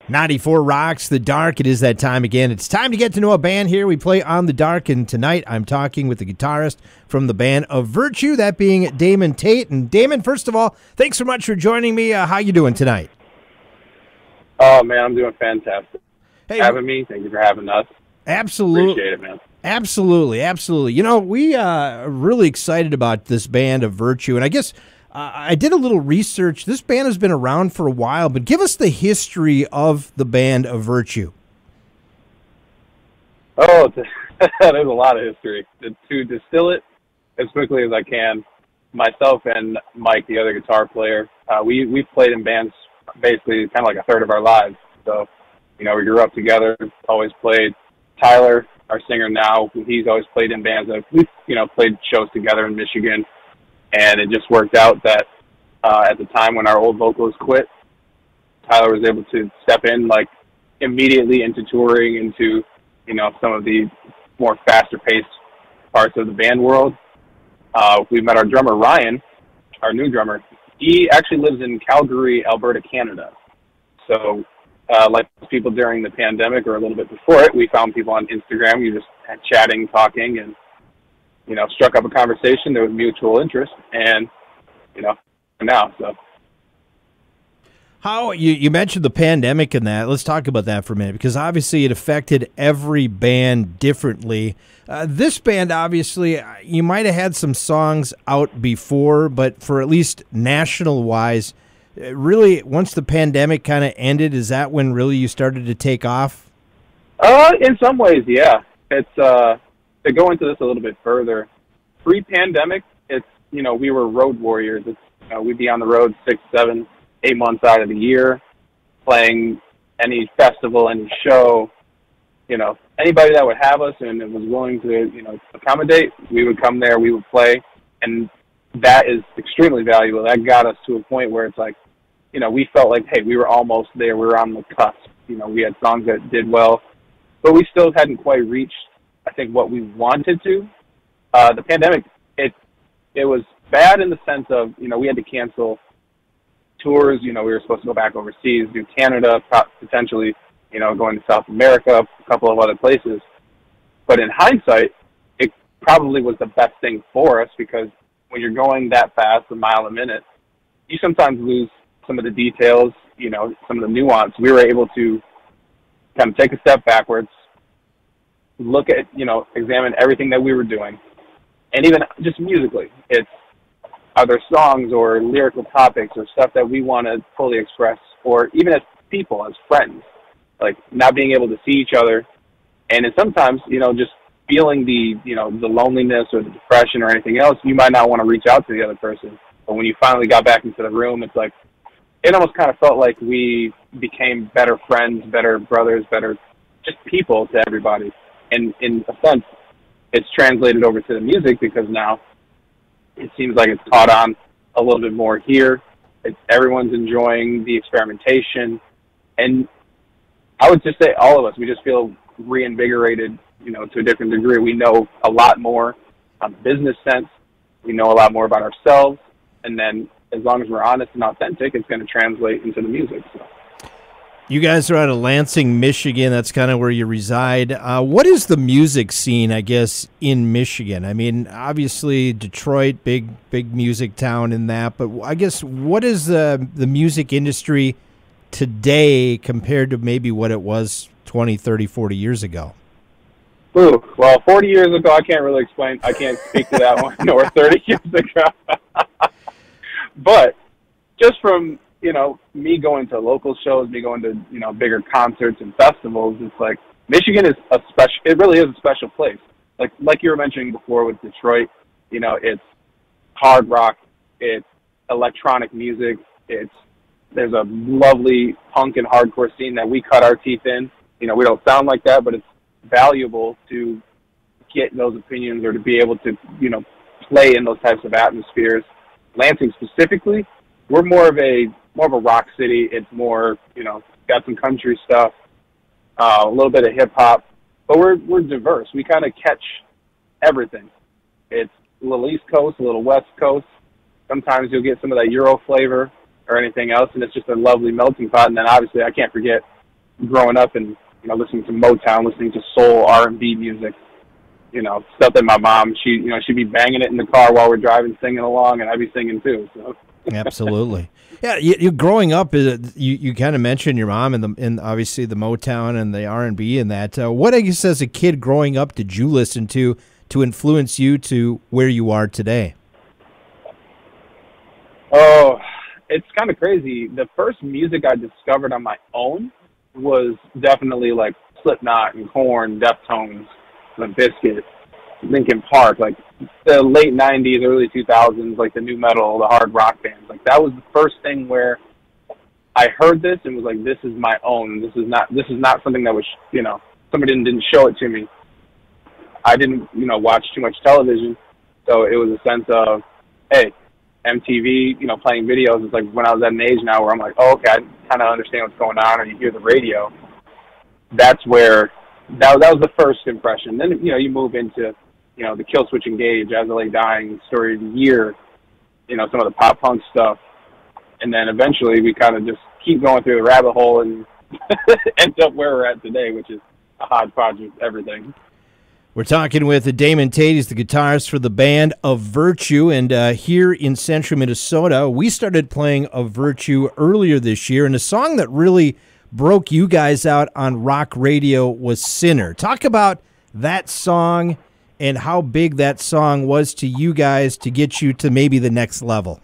94 Rocks the Dark. It is that time again. It's time to get to know a band here. We play on the Dark, and tonight I'm talking with the guitarist from the band of Virtue, that being Damon Tate. And Damon, first of all, thanks so much for joining me. How you doing tonight? Oh, man, I'm doing fantastic. Hey, having me. Thank you for having us. Absolutely. Appreciate it, man. Absolutely. You know, we are really excited about this band of Virtue, and I guess I did a little research. This band has been around for a while, but give us the history of the band of Virtue. Oh, there's a lot of history. To distill it as quickly as I can, myself and Mike, the other guitar player, we've played in bands basically kind of like a third of our lives. So, you know, we grew up together, always played. Tyler, our singer now, he's always played in bands. We've, played shows together in Michigan. And it just worked out that at the time when our old vocalist quit, Tyler was able to step in like immediately into touring, into some of the more faster paced parts of the band world. We met our drummer Ryan, our new drummer. He actually lives in Calgary, Alberta, Canada. So like people during the pandemic or a little bit before it, we found people on Instagram. We just had chatting, talking, and struck up a conversation. There was mutual interest, and now. So, how you mentioned the pandemic and that. Let's talk about that for a minute, because obviously it affected every band differently. This band, obviously, you might have had some songs out before, but for at least national wise, really, once the pandemic kind of ended, is that when really you started to take off? In some ways, yeah. It's to go into this a little bit further, pre-pandemic, it's, we were road warriors. It's, we'd be on the road 6, 7, 8 months out of the year, playing any festival, any show, anybody that would have us and was willing to, accommodate, we would come there, we would play. And that is extremely valuable. That got us to a point where it's like, we felt like, hey, we were almost there. We were on the cusp. We had songs that did well, but we still hadn't quite reached, I think, what we wanted to. The pandemic, it was bad in the sense of, we had to cancel tours. We were supposed to go back overseas, do Canada, potentially, going to South America, a couple of other places. But in hindsight, it probably was the best thing for us, because when you're going that fast, a mile a minute, you sometimes lose some of the details, some of the nuance. We were able to kind of take a step backwards, look at, examine everything that we were doing. And even just musically, it's other songs or lyrical topics or stuff that we want to fully express, or even as people, as friends, like not being able to see each other. And then sometimes, just feeling the loneliness or the depression or anything else, you might not want to reach out to the other person. But when you finally got back into the room, it's like, it almost kind of felt like we became better friends, better brothers, better just people to everybody. And in a sense, it's translated over to the music, because now it seems like it's caught on a little bit more here. Everyone's enjoying the experimentation. And I would just say all of us, we just feel reinvigorated, to a different degree. We know a lot more on the business sense. We know a lot more about ourselves. And then as long as we're honest and authentic, it's going to translate into the music. So. You guys are out of Lansing, Michigan. That's kind of where you reside. What is the music scene, I guess, in Michigan? I mean, obviously Detroit, big music town in that. But I guess what is the music industry today compared to maybe what it was 20, 30, 40 years ago? Ooh, well, 40 years ago, I can't really explain. I can't speak to that one, or 30 years ago. But just from, me going to local shows, me going to, bigger concerts and festivals, it's like Michigan is it really is a special place. Like you were mentioning before with Detroit, it's hard rock, it's electronic music, there's a lovely punk and hardcore scene that we cut our teeth in. We don't sound like that, but it's valuable to get those opinions, or to be able to, play in those types of atmospheres. Lansing specifically, we're more of a rock city. It's more, got some country stuff, a little bit of hip hop, but we're diverse. We kind of catch everything. It's a little East Coast, a little West Coast. Sometimes you'll get some of that Euro flavor or anything else, and it's just a lovely melting pot. And then obviously I can't forget growing up and, you know, listening to Motown, listening to soul, R&B music, you know, stuff that my mom, she'd be banging it in the car while we're driving, singing along, and I'd be singing too. So. Absolutely. Yeah, you growing up, you kind of mentioned your mom and obviously the Motown and the R&B and that. What, I guess, as a kid growing up, did you listen to influence you to where you are today? Oh, it's kind of crazy. The first music I discovered on my own was definitely like Slipknot and Korn, Deftones, Limp Bizkit, Linkin Park, like the late 90s, early 2000s, like the new metal, the hard rock bands. Like that was the first thing where I heard this and was like, this is my own. This is not something that was, you know, somebody didn't show it to me. I didn't, you know, watch too much television. So it was a sense of, hey, MTV, you know, playing videos. It's like when I was at an age now where I'm like, oh, okay, I kind of understand what's going on, or you hear the radio. That's where, that was the first impression. Then, you know, you move into, you know, the Kill Switch Engage, As I Lay Dying, Story of the Year, you know, some of the pop punk stuff. And then eventually we kind of just keep going through the rabbit hole and end up where we're at today, which is a hodgepodge of everything. We're talking with Damon Tate. He's the guitarist for the band Of Virtue, and here in central Minnesota, we started playing Of Virtue earlier this year, and a song that really broke you guys out on rock radio was Sinner. Talk about that song and how big that song was to you guys to get you to maybe the next level.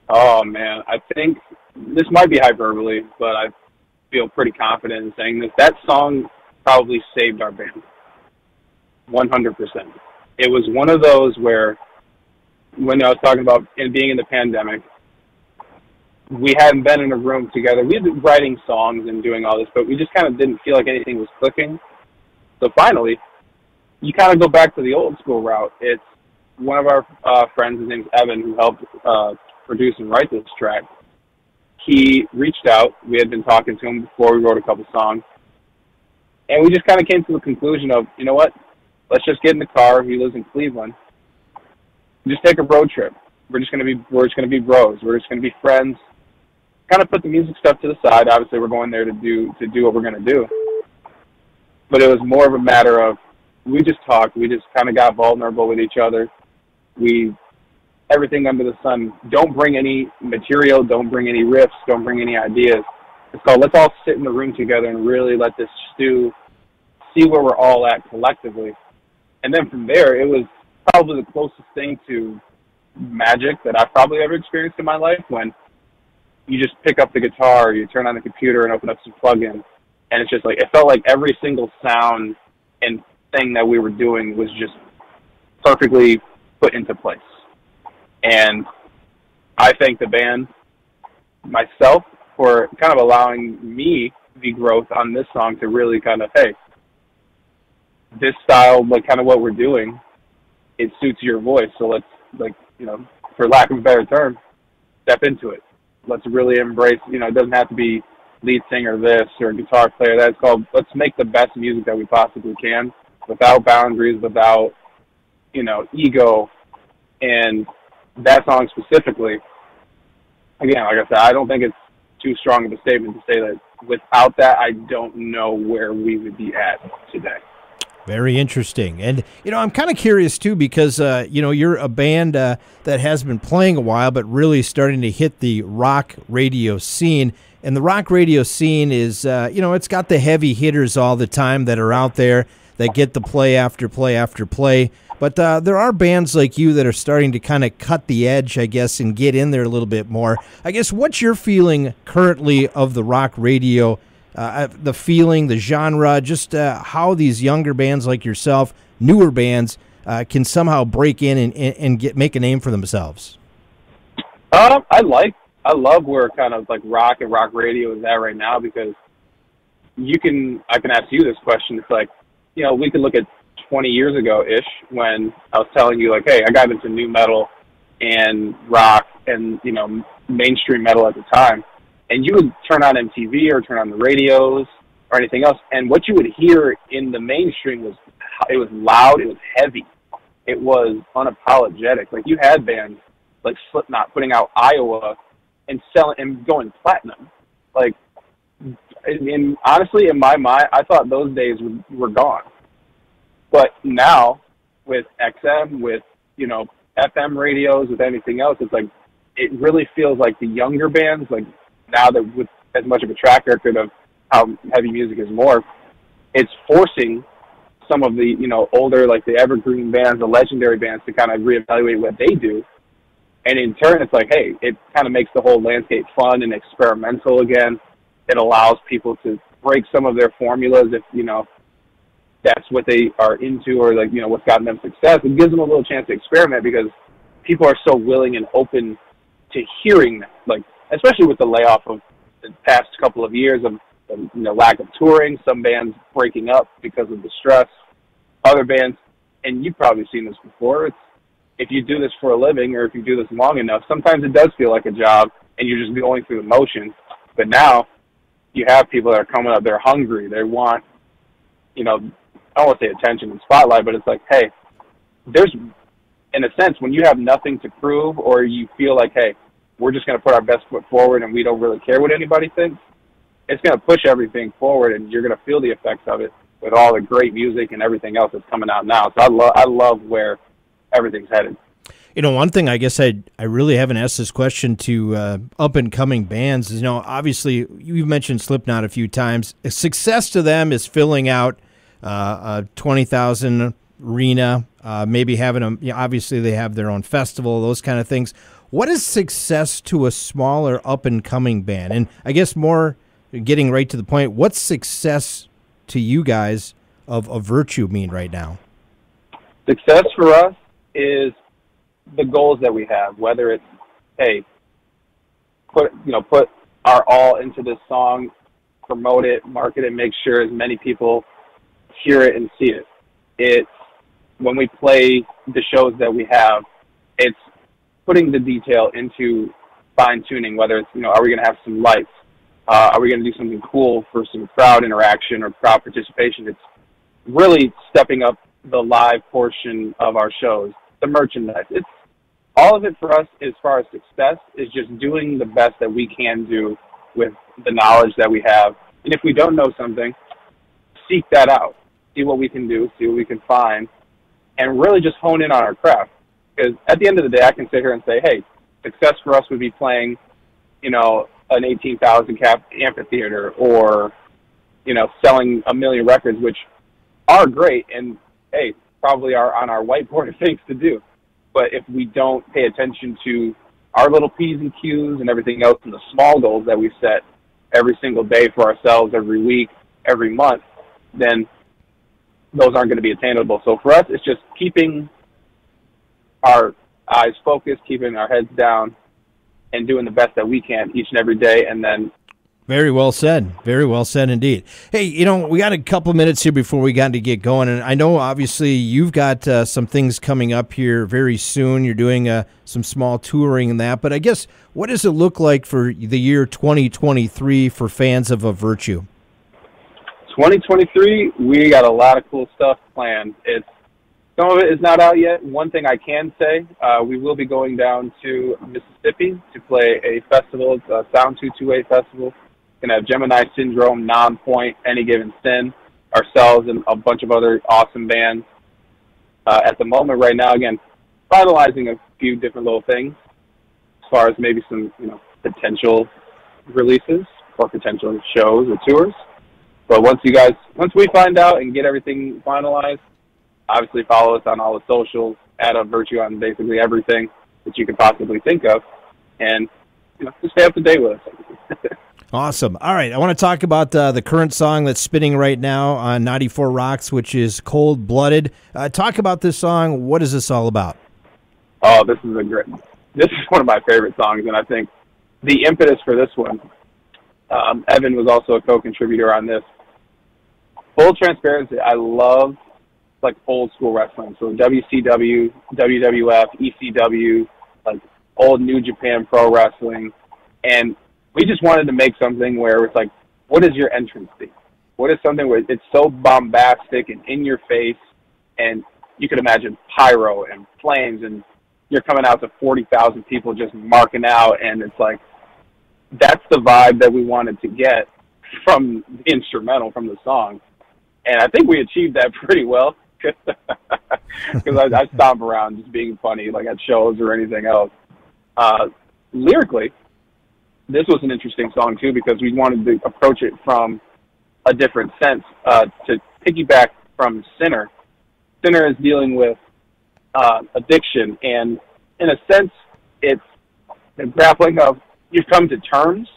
Oh, man, I think this might be hyperbole, but I feel pretty confident in saying this. That song probably saved our band. 100%. It was one of those where, when I was talking about being in the pandemic, we hadn't been in a room together. We had been writing songs and doing all this, but we just kind of didn't feel like anything was clicking. So finally, you kind of go back to the old school route. It's one of our friends, his name's Evan, who helped produce and write this track. He reached out. We had been talking to him before we wrote a couple songs. And we just kind of came to the conclusion of, you know what, let's just get in the car. He lives in Cleveland. Just take a road trip. We're just gonna be bros. We're just gonna be friends. Kind of put the music stuff to the side. Obviously, we're going there to do what we're gonna do. But it was more of a matter of, we just talked. We just kind of got vulnerable with each other. Everything under the sun. Don't bring any material. Don't bring any riffs. Don't bring any ideas. It's called, let's all sit in the room together and really let this stew, see where we're all at collectively. And then from there, it was probably the closest thing to magic that I've probably ever experienced in my life, when you just pick up the guitar, you turn on the computer and open up some plugins, and it's just like, it felt like every single sound and thing that we were doing was just perfectly put into place. And I thank the band, myself, for kind of allowing me the growth on this song to really kind of, hey, this style, like kind of what we're doing, it suits your voice. So let's, like, you know, for lack of a better term, step into it. Let's really embrace, you know, it doesn't have to be lead singer this or guitar player that. It's called, let's make the best music that we possibly can without boundaries, without, you know, ego. And that song specifically, again, like I said, I don't think it's too strong of a statement to say that without that, I don't know where we would be at today. Very interesting. And, you know, I'm kind of curious, too, because, you know, you're a band that has been playing a while, but really starting to hit the rock radio scene. And the rock radio scene is, you know, it's got the heavy hitters all the time that are out there that get the play after play after play. But there are bands like you that are starting to kind of cut the edge, I guess, and get in there a little bit more. I guess, what's your feeling currently of the rock radio, the feeling, the genre, just how these younger bands like yourself, newer bands, can somehow break in and make a name for themselves? I love where kind of like rock and rock radio is at right now, because I can ask you this question. It's like, you know, we could look at 20 years ago-ish when I was telling you, like, hey, I got into new metal and rock and, you know, mainstream metal at the time. And you would turn on MTV or turn on the radios or anything else, and what you would hear in the mainstream was, it was loud, it was heavy, it was unapologetic. Like, you had bands like Slipknot putting out Iowa and selling and going platinum. Like, And honestly, in my mind, I thought those days were gone. But now, with XM, with, you know, FM radios, with anything else, it's like, it really feels like the younger bands, like now that with as much of a track record of how heavy music is more, it's forcing some of the, you know, older, like the evergreen bands, the legendary bands, to kind of reevaluate what they do. And in turn, it's like, hey, it kind of makes the whole landscape fun and experimental again. It allows people to break some of their formulas if, you know, that's what they are into, or like, you know, what's gotten them success. It gives them a little chance to experiment because people are so willing and open to hearing that. Like, especially with the layoff of the past couple of years of, you know, lack of touring, some bands breaking up because of the stress, other bands, and you've probably seen this before, it's, if you do this for a living or if you do this long enough, sometimes it does feel like a job and you're just going through the motions. But now you have people that are coming up, they're hungry, they want, you know, I don't want to say attention and spotlight, but it's like, hey, there's, in a sense, when you have nothing to prove, or you feel like, hey, we're just going to put our best foot forward and we don't really care what anybody thinks, it's going to push everything forward, and you're going to feel the effects of it with all the great music and everything else that's coming out now. So I love where everything's headed. You know, one thing I guess I really haven't asked this question to up-and-coming bands is, you know, obviously you've mentioned Slipknot a few times. A success to them is filling out a 20,000 arena, maybe having them, you know, obviously they have their own festival, those kind of things. What is success to a smaller up-and-coming band? And I guess more getting right to the point, what's success to you guys of Virtue mean right now? Success for us is the goals that we have, whether it's, hey, put our all into this song, promote it, market it, make sure as many people hear it and see it. It's when we play the shows that we have, it's putting the detail into fine-tuning, whether it's, you know, are we going to have some lights? Are we going to do something cool for some crowd interaction or crowd participation? It's really stepping up the live portion of our shows, the merchandise. It's all of it for us as far as success is just doing the best that we can do with the knowledge that we have. And if we don't know something, seek that out, see what we can do, see what we can find, and really just hone in on our craft. Because at the end of the day, I can sit here and say, hey, success for us would be playing, you know, an 18,000 cap amphitheater, or, you know, selling 1 million records, which are great and, hey, probably are on our whiteboard of things to do. But if we don't pay attention to our little P's and Q's and everything else and the small goals that we set every single day for ourselves, every week, every month, then those aren't going to be attainable. So for us, it's just keeping our eyes focused, keeping our heads down, and doing the best that we can each and every day. And then very well said. Very well said indeed. Hey, you know, we got a couple minutes here before we got to get going, and I know obviously you've got some things coming up here very soon. You're doing some small touring and that, but I guess what does it look like for the year 2023 for fans of Virtue? 2023, we got a lot of cool stuff planned. Some of it is not out yet. One thing I can say, we will be going down to Mississippi to play a festival. It's a Sound 228 festival. Going to have Gemini Syndrome, Non-Point, Any Given Sin, ourselves, and a bunch of other awesome bands. At the moment, right now, again, finalizing a few different little things as far as maybe some, you know, potential releases or potential shows or tours. But once we find out and get everything finalized, obviously follow us on all the socials, add up Virtue on basically everything that you could possibly think of, and, you know, just stay up to date with us. Awesome. All right, I want to talk about the current song that's spinning right now on 94 Rocks, which is Cold Blooded. Talk about this song. What is this all about? Oh, this is one of my favorite songs, and I think the impetus for this one, Evan was also a co-contributor on this. Full transparency, I love like old school wrestling, so WCW, WWF, ECW, like old New Japan Pro Wrestling, and we just wanted to make something where it's like, what is your entrance theme? What is something where it's so bombastic and in your face, and you could imagine pyro and flames, and you're coming out to 40,000 people just marking out, and it's like, that's the vibe that we wanted to get from the instrumental, from the song. And I think we achieved that pretty well, because I stomp around just being funny, like at shows or anything else. Lyrically, this was an interesting song too, because we wanted to approach it from a different sense. To piggyback from Sinner, Sinner is dealing with addiction, and in a sense, it's the grappling of, you've come to terms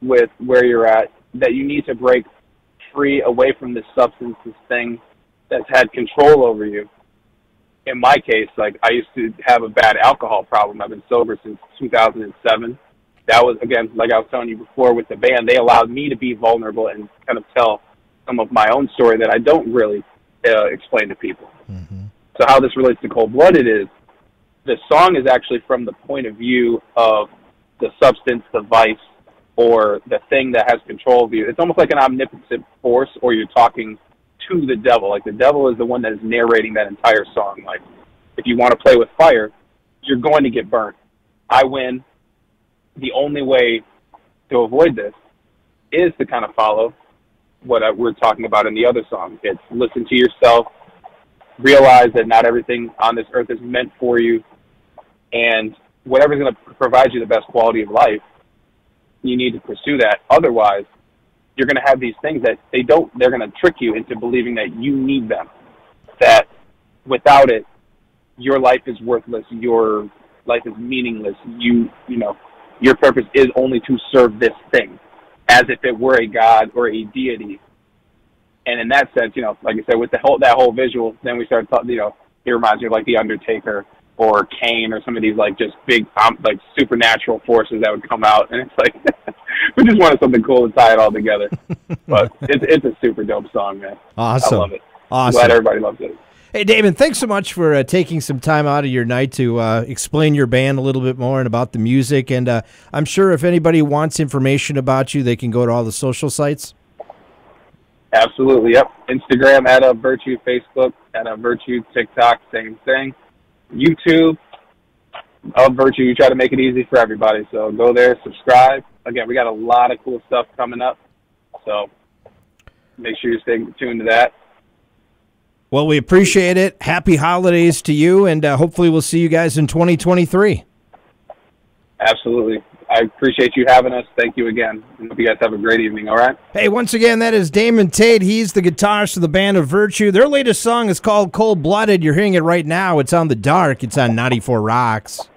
with where you're at, that you need to break free away from this substance, this thing that's had control over you. In my case, like, I used to have a bad alcohol problem. I've been sober since 2007. That was, again, like I was telling you before with the band, they allowed me to be vulnerable and kind of tell some of my own story that I don't really explain to people. Mm-hmm. So how this relates to Cold Blooded is, the song is actually from the point of view of the substance, the vice, or the thing that has control of you. It's almost like an omnipotent force, or you're talking to the devil. Like, the devil is the one that is narrating that entire song. Like, if you want to play with fire, you're going to get burnt. I win. The only way to avoid this is to kind of follow what we're talking about in the other song. It's listen to yourself, realize that not everything on this earth is meant for you, and whatever's going to provide you the best quality of life, you need to pursue that. Otherwise, you're going to have these things that they're going to trick you into believing that you need them, that without it, your life is worthless, your life is meaningless, you know, your purpose is only to serve this thing, as if it were a god or a deity. And in that sense, you know, like I said, with that whole visual, then we started talking, you know, it reminds me of like The Undertaker or Kane or some of these like just big, like supernatural forces that would come out. And it's like, we just wanted something cool to tie it all together. But it's a super dope song, man. Awesome. I love it. Awesome. Glad everybody loves it. Hey, Damon, thanks so much for taking some time out of your night to explain your band a little bit more and about the music. And I'm sure if anybody wants information about you, they can go to all the social sites. Absolutely, yep. Instagram at Virtue, Facebook at Virtue, TikTok, same thing. YouTube of Virtue. You try to make it easy for everybody, so go there, subscribe. Again, we got a lot of cool stuff coming up, so make sure you stay tuned to that. Well, we appreciate it. Happy holidays to you, and hopefully we'll see you guys in 2023. Absolutely. I appreciate you having us. Thank you again. I hope you guys have a great evening, all right? Hey, once again, that is Damon Tate. He's the guitarist of the band of Virtue. Their latest song is called Cold Blooded. You're hearing it right now. It's on The Dark. It's on 94 Rocks.